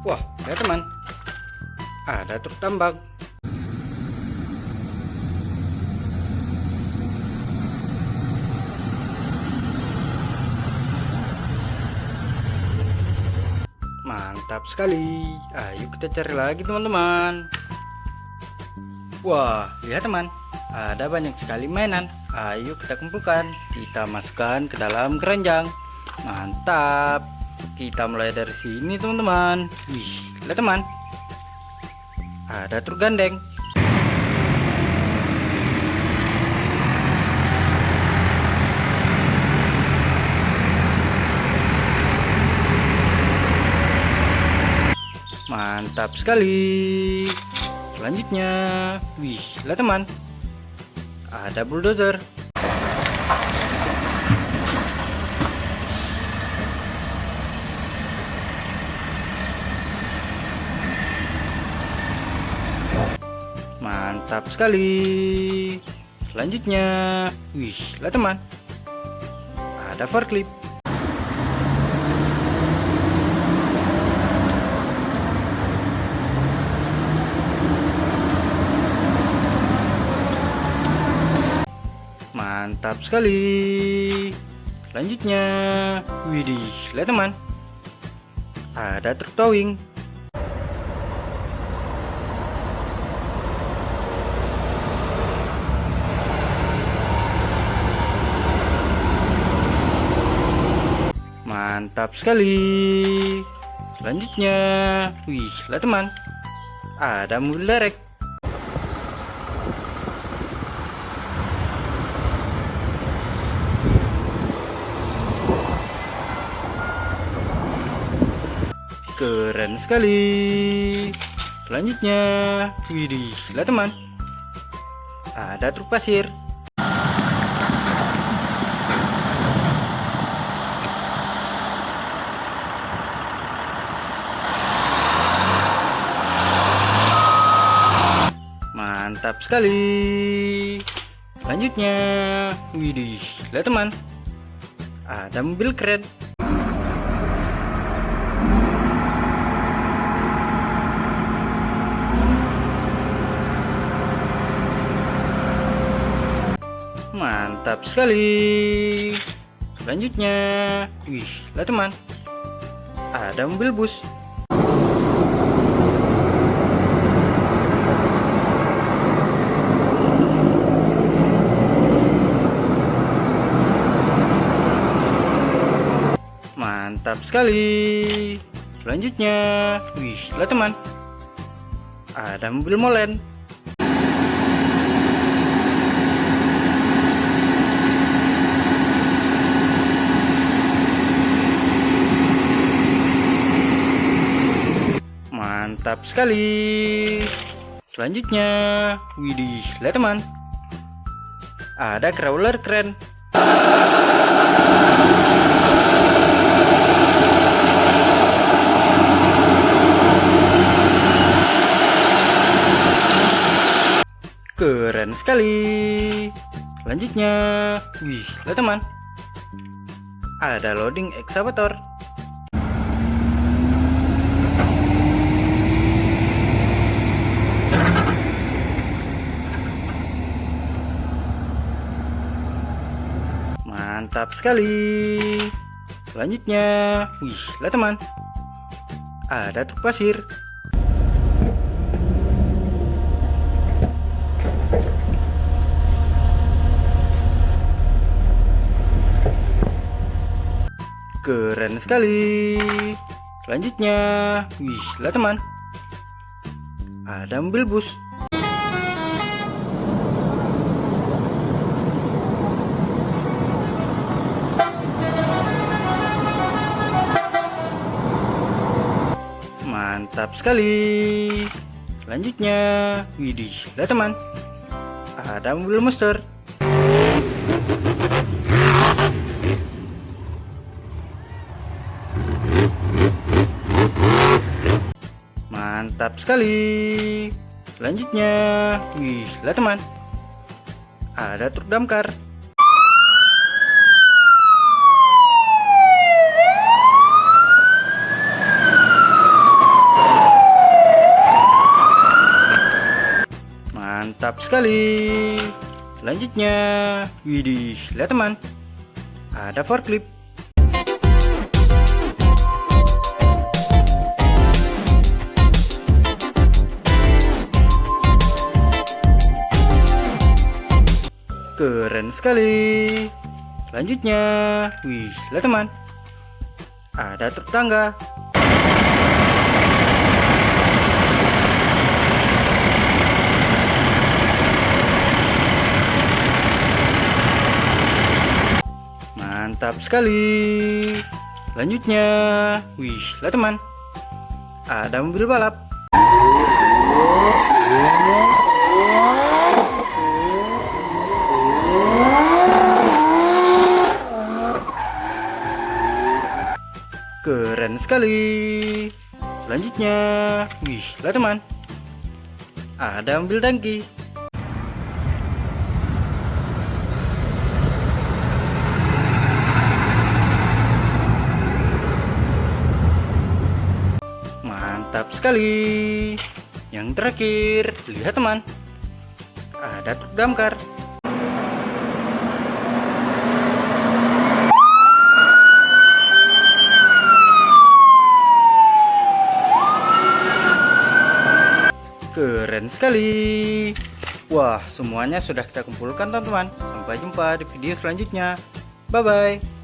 Wah, ya teman, ada truk tambang. Mantap sekali. Ayo kita cari lagi teman-teman. Wah, lihat teman, ada banyak sekali mainan. Ayo kita kumpulkan, kita masukkan ke dalam keranjang. Mantap. Kita mulai dari sini teman-teman. Wih, lihat teman, ada truk gandeng. Mantap sekali. Selanjutnya, wih, lihat teman, ada bulldozer. Mantap sekali. Selanjutnya, wih, lihat teman, ada forklift. Mantap sekali. Selanjutnya, widih, lihat teman, ada truk towing. Mantap sekali. Selanjutnya, wih, lihat teman, ada mobil derek. Keren sekali. Selanjutnya, widih, lihat teman, ada truk pasir. Mantap sekali. Selanjutnya, widih, lihat teman, ada mobil keren. Mantap sekali. Selanjutnya, wih, lihat teman, ada mobil bus. Mantap sekali. Selanjutnya, wih, lihat teman, ada mobil molen. Mantap sekali. Selanjutnya, widih, lihat teman, ada crawler keren. Keren sekali. Selanjutnya, wih, lihat teman, ada loading excavator. Mantap sekali. Selanjutnya, wih, lihat teman, ada truk pasir. Keren sekali. Selanjutnya, wih, lihat teman, ada mobil bus. Mantap sekali. Selanjutnya, widih, lihat teman, ada mobil monster. Mantap sekali. Selanjutnya, wih, lihat teman, ada truk damkar. Mantap sekali. Selanjutnya, widih, lihat teman, ada forklift. Keren sekali. Selanjutnya, wih, lihat teman, ada truk tangga. Mantap sekali. Selanjutnya, wih, lihat teman, ada mobil balap. Keren sekali. Selanjutnya, wih, lihat teman, ada mobil tangki. Mantap sekali. Yang terakhir, lihat teman, ada truk damkar. Keren sekali. Wah, semuanya sudah kita kumpulkan teman-teman. Sampai jumpa di video selanjutnya. Bye bye.